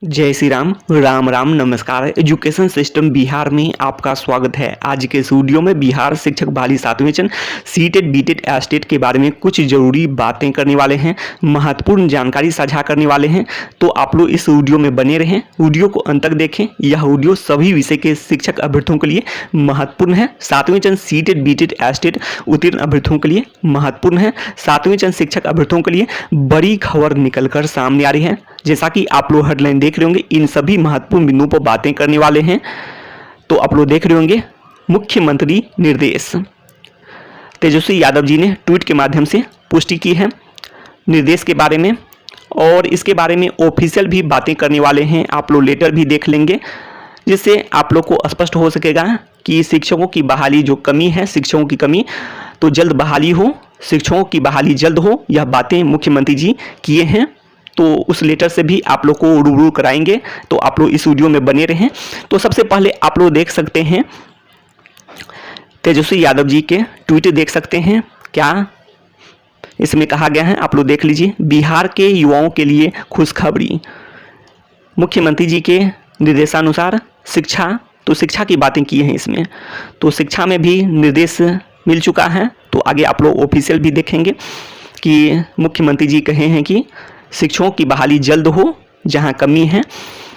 जय श्री राम राम राम नमस्कार। Education system Bihar में आपका स्वागत है। आज के इस वीडियो में बिहार शिक्षक बहाली 7वें वेतन सीटेट बीटेट एस्टेट के बारे में कुछ जरूरी बातें करने वाले हैं, महत्वपूर्ण जानकारी साझा करने वाले हैं। तो आप लोग इस वीडियो में बने रहें, वीडियो को अंत तक देखें। यह वीडियो सभी विषय के शिक्षक अभ्यर्थियों के लिए महत्वपूर्ण है। 7वें वेतन सीटेट बीटेट एस्टेट उत्तीर्ण अभ्यर्थियों के लिए महत्वपूर्ण है। 7वें वेतन शिक्षक अभ्यर्थियों के लिए बड़ी खबर निकलकर सामने आ रही है। जैसा कि आप लोग हेडलाइन देख रहे होंगे, इन सभी महत्वपूर्ण बिंदुओं पर बातें करने वाले हैं। तो आप लोग देख रहे होंगे मुख्यमंत्री निर्देश। तेजस्वी यादव जी ने ट्वीट के माध्यम से पुष्टि की है निर्देश के बारे में, और इसके बारे में ऑफिशियल भी बातें करने वाले हैं। आप लोग लेटर भी देख लेंगे, जिससे आप लोग को स्पष्ट हो सकेगा कि शिक्षकों की बहाली जो कमी है, शिक्षकों की कमी, तो जल्द बहाली हो, शिक्षकों की बहाली जल्द हो। यह बातें मुख्यमंत्री जी किए हैं। तो उस लेटर से भी आप लोग को रूबरू कराएंगे। तो आप लोग इस वीडियो में बने रहें। तो सबसे पहले आप लोग देख सकते हैं तेजस्वी यादव जी के ट्वीट देख सकते हैं। क्या इसमें कहा गया है आप लोग देख लीजिए। बिहार के युवाओं के लिए खुशखबरी। मुख्यमंत्री जी के निर्देशानुसार शिक्षा की बातें की हैं इसमें। तो शिक्षा में भी निर्देश मिल चुका है। तो आगे आप लोग ऑफिशियल भी देखेंगे कि मुख्यमंत्री जी कहे हैं कि शिक्षकों की बहाली जल्द हो जहां कमी है।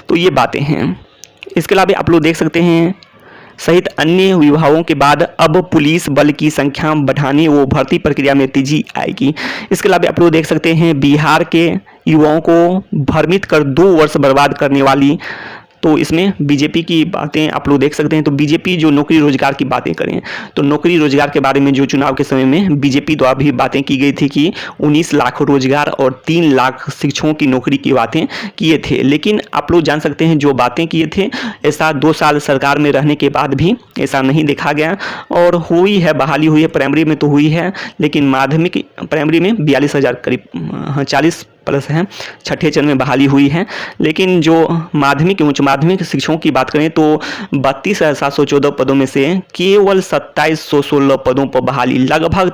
तो ये बातें हैं। इसके अलावा आप लोग देख सकते हैं सहित अन्य विभागों के बाद अब पुलिस बल की संख्या बढ़ाने व भर्ती प्रक्रिया में तेजी आएगी। इसके अलावा आप लोग देख सकते हैं बिहार के युवाओं को भ्रमित कर 2 वर्ष बर्बाद करने वाली, तो इसमें बीजेपी की बातें आप लोग देख सकते हैं। तो बीजेपी जो नौकरी रोजगार की बातें करें, तो नौकरी रोजगार के बारे में जो चुनाव के समय में बीजेपी द्वारा भी बातें की गई थी कि 19 लाख रोजगार और 3 लाख शिक्षकों की नौकरी की बातें किए थे। लेकिन आप लोग जान सकते हैं जो बातें किए थे, ऐसा 2 साल सरकार में रहने के बाद भी ऐसा नहीं देखा गया। और हुई है बहाली, हुई है प्राइमरी में तो हुई है, लेकिन माध्यमिक प्राइमरी में 42,000 करीब 40 प्लस है, छठे चरण में बहाली हुई है। लेकिन जो माध्यमिक उच्च माध्यमिक शिक्षकों की बात करें तो 32,714 पदों में से केवल 2716 पदों पर बहाली, लगभग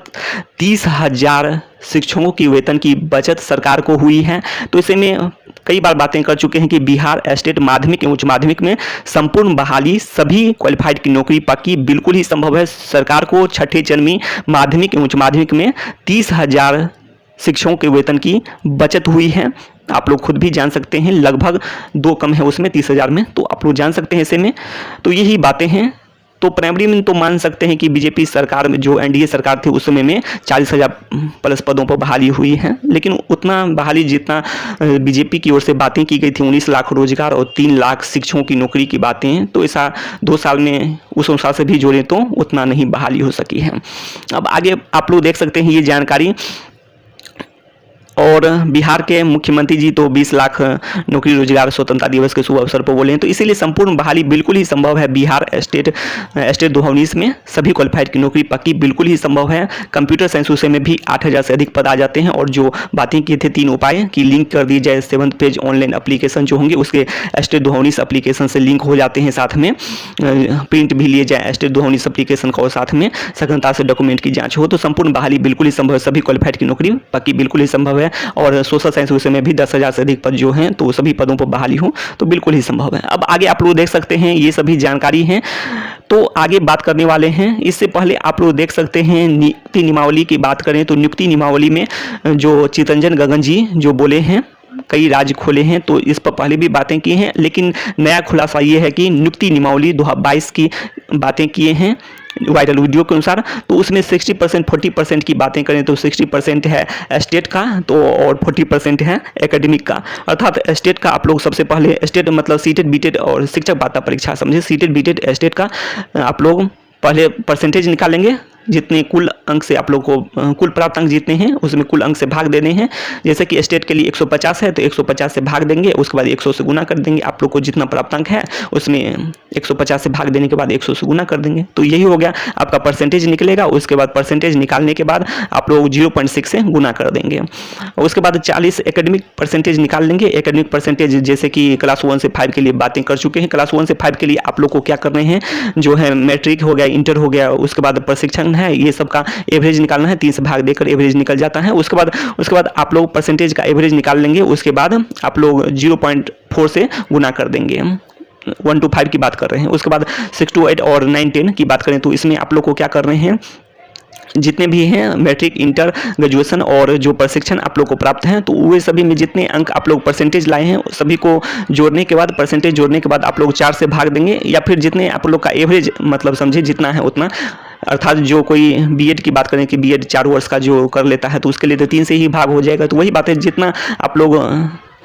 30,000 शिक्षकों की वेतन की बचत सरकार को हुई है। तो इसे में कई बार बातें कर चुके हैं कि बिहार स्टेट माध्यमिक एवं उच्च माध्यमिक में संपूर्ण बहाली, सभी क्वालिफाइड की नौकरी पक्की बिल्कुल ही संभव है। सरकार को छठे चरण में माध्यमिक एवं उच्च माध्यमिक में 30,000 शिक्षकों के वेतन की बचत हुई है। आप लोग खुद भी जान सकते हैं, लगभग 2 कम है उसमें 30,000 में। तो आप लोग जान सकते हैं ऐसे में। तो यही बातें हैं। तो प्राइमरी में तो मान सकते हैं कि बीजेपी सरकार में जो एनडीए सरकार थी उस समय में 40,000 प्लस पदों पर बहाली हुई है। लेकिन उतना बहाली जितना बीजेपी की ओर से बातें की गई थी, 19 लाख रोजगार और 3 लाख शिक्षकों की नौकरी की बातें, तो ऐसा 2 साल में उस अनुसार से भी जोड़ें तो उतना नहीं बहाली हो सकी है। अब आगे आप लोग देख सकते हैं ये जानकारी। और बिहार के मुख्यमंत्री जी तो 20 लाख नौकरी रोजगार स्वतंत्रता दिवस के शुभ अवसर पर बोले हैं। तो इसीलिए संपूर्ण बहाली बिल्कुल ही संभव है। बिहार स्टेट 2019 में सभी क्वालिफाइड की नौकरी पक्की बिल्कुल ही संभव है। कंप्यूटर साइंस विषय में भी 8,000 से अधिक पद आ जाते हैं। और जो बातें की थे 3 उपाय की लिंक कर दी जाए, 7th पेज ऑनलाइन एप्लीकेशन जो होंगे उसके स्टेट 2019 एप्लीकेशन से लिंक हो जाते हैं। साथ में प्रिंट भी लिए जाए स्टेट 2019 एप्लीकेशन का, और साथ में सघनता से डॉक्यूमेंट की जाँच हो, तो संपूर्ण बहाली बिल्कुल ही संभव है। सभी क्वालिफाइड की नौकरी पक्की बिल्कुल ही संभव है। और सोशल साइंस विषय में भी 10,000 से अधिक पद जो हैं, तो सभी पदों पर बहाली हो तो बिल्कुल ही संभव है। अब आगे आप लोग देख सकते हैं ये सभी जानकारी हैं। तो आगे बात करने वाले हैं। इससे पहले आप लोग देख सकते हैं नियुक्ति नियमावली की बात करें तो नियुक्ति नियमावली में जो चितरंजन गगन जी जो बोले हैं, कई राज्य खोले हैं, तो इस पर पहले भी बातें की हैं। लेकिन नया खुलासा ये है कि नियुक्ति नियमावली 2022 की बातें किए हैं वायरल वीडियो के अनुसार। तो उसमें 60% 40% की बातें करें तो 60% है स्टेट का, तो और 40% है एकेडमिक का। अर्थात स्टेट का आप लोग सबसे पहले, स्टेट मतलब सीटेट बीटेट और शिक्षक पात्रता परीक्षा समझे, सीटेट बीटेट स्टेट का आप लोग पहले परसेंटेज निकालेंगे। जितने कुल अंक से आप लोग को कुल प्राप्त अंक जितने हैं उसमें कुल अंक से भाग देने हैं। जैसे कि स्टेट के लिए 150 है तो 150 से भाग देंगे, उसके बाद 100 से गुना कर देंगे। आप लोग को जितना प्राप्त अंक है उसमें 150 से भाग देने के बाद 100 से गुना कर देंगे। तो यही हो गया आपका परसेंटेज निकलेगा। उसके बाद परसेंटेज निकालने के बाद आप लोग 0.6 से गुना कर देंगे। उसके बाद 40 एकेडमिक परसेंटेज निकाल लेंगे। एकेडमिक परसेंटेज जैसे कि क्लास 1 से 5 के लिए बातें कर चुके हैं। क्लास 1 से 5 के लिए आप लोग को क्या करने हैं, जो है मैट्रिक हो गया, इंटर हो गया, उसके बाद प्रशिक्षण परसेंटेशन है ये सब का एवरेज निकालना है, 3 से भाग देकर एवरेज निकल जाता है। उसके बाद आप लोग परसेंटेज का एवरेज निकाल लेंगे। उसके बाद आप लोग 0.4 से गुना कर देंगे। 1 to 5 की बात कर रहे हैं। उसके बाद 6 to 8 और 9 10 की बात करें तो इसमें आप लोग को क्या कर रहे हैं, जितने भी हैं मैट्रिक, इंटर, ग्रेजुएशन और जो प्रशिक्षण आप लोग को प्राप्त हैं, तो वे सभी में जितने अंक आप लोग परसेंटेज लाए हैं सभी को जोड़ने के बाद, परसेंटेज जोड़ने के बाद आप लोग 4 से भाग देंगे, या फिर जितने आप लोग का एवरेज मतलब समझे जितना है उतना। अर्थात जो कोई बीएड की बात करें कि बीएड 4 वर्ष का जो कर लेता है तो उसके लिए तो 3 से ही भाग हो जाएगा। तो वही बात है, जितना आप लोग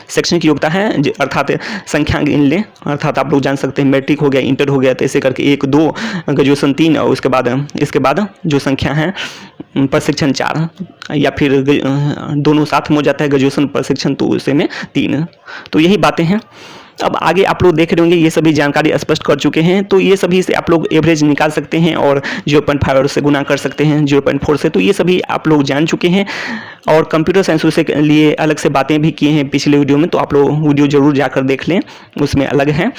शैक्षणिक योग्यता है अर्थात संख्या गिन लें। अर्थात आप लोग जान सकते हैं मैट्रिक हो गया, इंटर हो गया, तो ऐसे करके 1 2, ग्रेजुएशन 3 और इसके बाद जो संख्या है प्रशिक्षण 4, या फिर दोनों साथ में हो जाता है ग्रेजुएशन प्रशिक्षण, तो उसे में 3। तो यही बातें हैं। अब आगे आप लोग देख रहे होंगे ये सभी जानकारी स्पष्ट कर चुके हैं। तो ये सभी से आप लोग एवरेज निकाल सकते हैं और 0.5 से गुना कर सकते हैं 0.4 से। तो ये सभी आप लोग जान चुके हैं और कंप्यूटर साइंस के लिए अलग से बातें भी किए हैं पिछले वीडियो में, तो आप लोग वीडियो जरूर जाकर देख लें, उसमें अलग है।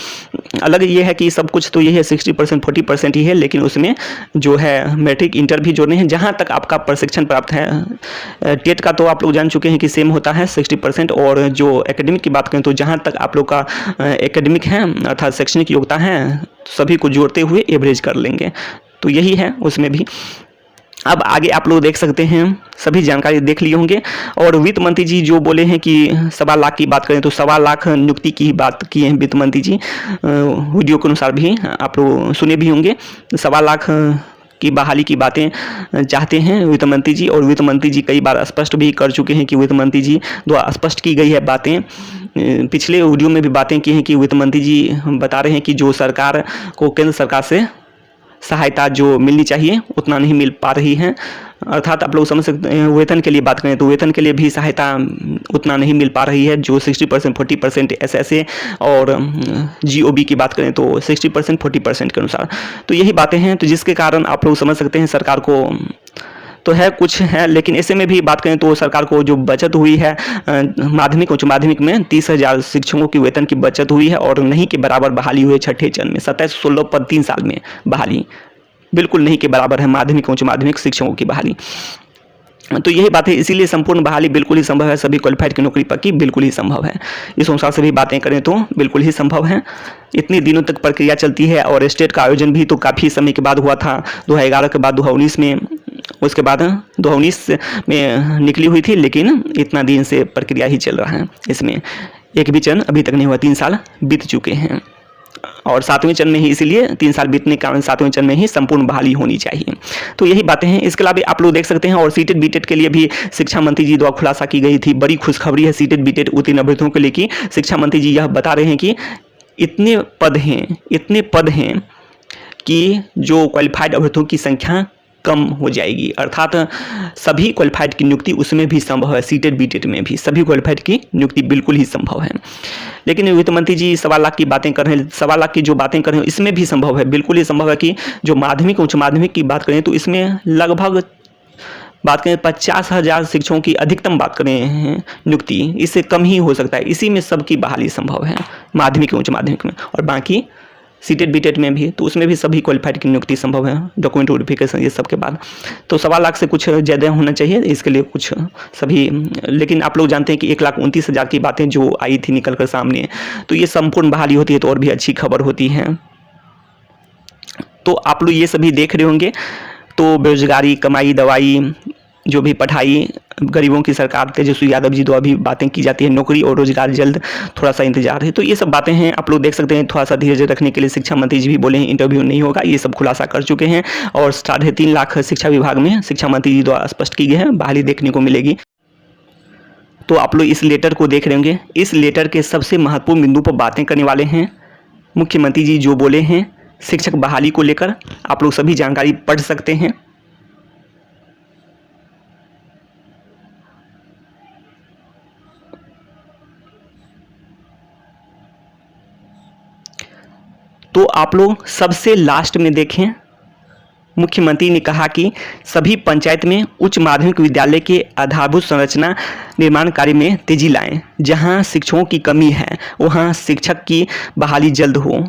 अलग ये है कि सब कुछ तो ये है 60% 40% ही है, लेकिन उसमें जो है मैट्रिक, इंटर भी जोड़ने हैं। जहाँ तक आपका प्रशिक्षण प्राप्त है, टेट का तो आप लोग जान चुके हैं कि सेम होता है 60%, और जो एकेडमिक की बात करें तो जहाँ तक आप लोग का एकेडमिक है अर्थात शैक्षणिक योग्यता है, सभी को जोड़ते हुए एवरेज कर लेंगे। तो यही है उसमें भी। अब आगे आप लोग देख सकते हैं, सभी जानकारी देख लिए होंगे। और वित्त मंत्री जी जो बोले हैं कि 1.25 लाख की बात करें तो 1.25 लाख नियुक्ति की बात की है वित्त मंत्री जी, वीडियो के अनुसार भी आप लोग सुने भी होंगे। 1.25 लाख की बहाली की बातें चाहते हैं वित्त मंत्री जी, और वित्त मंत्री जी कई बार स्पष्ट भी कर चुके हैं कि वित्त मंत्री जी द्वारा स्पष्ट की गई है बातें। पिछले वीडियो में भी बातें की हैं कि वित्त मंत्री जी बता रहे हैं कि जो सरकार को केंद्र सरकार से सहायता जो मिलनी चाहिए उतना नहीं मिल पा रही है। अर्थात आप लोग समझ सकते हैं, वेतन के लिए बात करें तो वेतन के लिए भी सहायता उतना नहीं मिल पा रही है, जो 60% 40% एसएसए, और जीओबी की बात करें तो 60% 40% के अनुसार। तो यही बातें हैं, तो जिसके कारण आप लोग समझ सकते हैं सरकार को तो है कुछ है, लेकिन ऐसे में भी बात करें तो सरकार को जो बचत हुई है माध्यमिक उच्च माध्यमिक में 30,000 शिक्षकों की वेतन की बचत हुई है, और नहीं के बराबर बहाली हुई है छठे चरण में। 27-16 पद 3 साल में बहाली बिल्कुल नहीं के बराबर है माध्यमिक उच्च माध्यमिक शिक्षकों की बहाली। तो यही बात है, इसीलिए संपूर्ण बहाली बिल्कुल ही संभव है, सभी क्वालिफाइड की नौकरी पक्की बिल्कुल ही संभव है। इस अनुसार से भी बातें करें तो बिल्कुल ही संभव है। इतनी दिनों तक प्रक्रिया चलती है, और स्टेट का आयोजन भी तो काफ़ी समय के बाद हुआ था, 2011 के बाद 2019 में, उसके बाद 2019 में निकली हुई थी, लेकिन इतना दिन से प्रक्रिया ही चल रहा है। इसमें एक भी चरण अभी तक नहीं हुआ, 3 साल बीत चुके हैं, और 7वें चरण में ही, इसीलिए 3 साल बीतने के कारण 7वें चरण में ही संपूर्ण बहाली होनी चाहिए। तो यही बातें हैं। इसके अलावा आप लोग देख सकते हैं, और सीटेट बीटेट के लिए भी शिक्षा मंत्री जी द्वारा खुलासा की गई थी। बड़ी खुशखबरी है सीटेट बीटेट उत्तीर्ण अभ्यर्थियों के लिए कि शिक्षा मंत्री जी यह बता रहे हैं कि इतने पद हैं कि जो क्वालिफाइड अभ्यर्थियों की संख्या कम हो जाएगी। अर्थात सभी क्वालिफाइड की नियुक्ति उसमें भी संभव है, सीटेट बीटेट में भी सभी क्वालिफाइड की नियुक्ति बिल्कुल ही संभव है। लेकिन वित्त मंत्री जी 1.25 लाख की बातें कर रहे हैं, 1.25 लाख की जो बातें कर रहे हैं इसमें भी संभव है, बिल्कुल ही संभव है कि जो माध्यमिक उच्च माध्यमिक की बात करें तो इसमें लगभग बात करें 50,000 शिक्षकों की अधिकतम बात करें नियुक्ति, इससे कम ही हो सकता है। इसी में सबकी बहाली संभव है, माध्यमिक उच्च माध्यमिक में, और बाकी सीटेट बीटेट में भी, तो उसमें भी सभी क्वालिफाइड की नियुक्ति संभव है, डॉक्यूमेंट वेरिफिकेशन ये सब के बाद। तो 1.25 लाख से कुछ ज़्यादा होना चाहिए, इसके लिए कुछ सभी। लेकिन आप लोग जानते हैं कि 1,29,000 की बातें जो आई थी निकल कर सामने, तो ये संपूर्ण बहाली होती है तो और भी अच्छी खबर होती है। तो आप लोग ये सभी देख रहे होंगे। तो बेरोजगारी, कमाई, दवाई, जो भी पढ़ाई, गरीबों की सरकार तेजस्वी यादव जी द्वारा भी बातें की जाती है, नौकरी और रोजगार जल्द, थोड़ा सा इंतजार है। तो ये सब बातें हैं, आप लोग देख सकते हैं। थोड़ा सा धीरज रखने के लिए शिक्षा मंत्री जी भी बोले हैं इंटरव्यू नहीं होगा, ये सब खुलासा कर चुके हैं। और 3.5 लाख शिक्षा विभाग में शिक्षा मंत्री जी द्वारा स्पष्ट की गई है बहाली देखने को मिलेगी। तो आप लोग इस लेटर को देख रहे होंगे। इस लेटर के सबसे महत्वपूर्ण बिंदु पर बातें करने वाले हैं मुख्यमंत्री जी जो बोले हैं शिक्षक बहाली को लेकर, आप लोग सभी जानकारी पढ़ सकते हैं। तो आप लोग सबसे लास्ट में देखें, मुख्यमंत्री ने कहा कि सभी पंचायत में उच्च माध्यमिक विद्यालय के आधारभूत संरचना निर्माण कार्य में तेजी लाएं। जहां शिक्षकों की कमी है वहां शिक्षक की बहाली जल्द हो।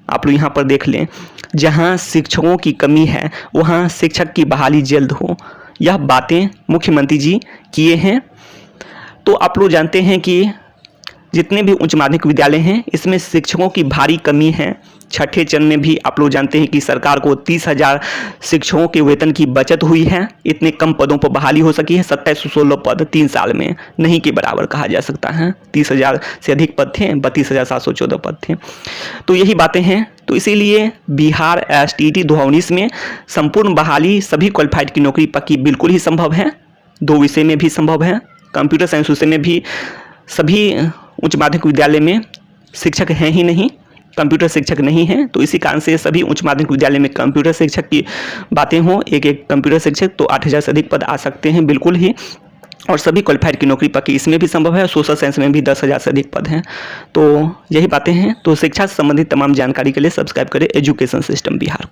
आप लोग यहाँ पर देख लें, जहां शिक्षकों की कमी है वहां शिक्षक की बहाली जल्द हो। यह बातें मुख्यमंत्री जी किए हैं। तो आप लोग जानते हैं कि जितने भी उच्च माध्यमिक विद्यालय हैं इसमें शिक्षकों की भारी कमी है। छठे चरण में भी आप लोग जानते हैं कि सरकार को 30,000 शिक्षकों के वेतन की बचत हुई है। इतने कम पदों पर बहाली हो सकी है। 2716 पद 3 साल में नहीं के बराबर कहा जा सकता है। 30,000 से अधिक पद थे, 32,714 पद थे। तो यही बातें हैं। तो इसीलिए बिहार STT 2019 में संपूर्ण बहाली सभी क्वालिफाइड की नौकरी पक्की बिल्कुल ही संभव है। 2 विषय में भी संभव है। कंप्यूटर साइंस विषय में भी सभी उच्च माध्यमिक विद्यालय में शिक्षक हैं ही नहीं, कंप्यूटर शिक्षक नहीं हैं। तो इसी कारण से सभी उच्च माध्यमिक विद्यालय में कंप्यूटर शिक्षक की बातें हों, एक कंप्यूटर शिक्षक, तो 8,000 से अधिक पद आ सकते हैं बिल्कुल ही। और सभी क्वालिफाइड की नौकरी पक्की इसमें भी संभव है। सोशल साइंस में भी 10,000 से अधिक पद हैं। तो यही बातें हैं। तो शिक्षा से संबंधित तमाम जानकारी के लिए सब्सक्राइब करें एजुकेशन सिस्टम बिहार।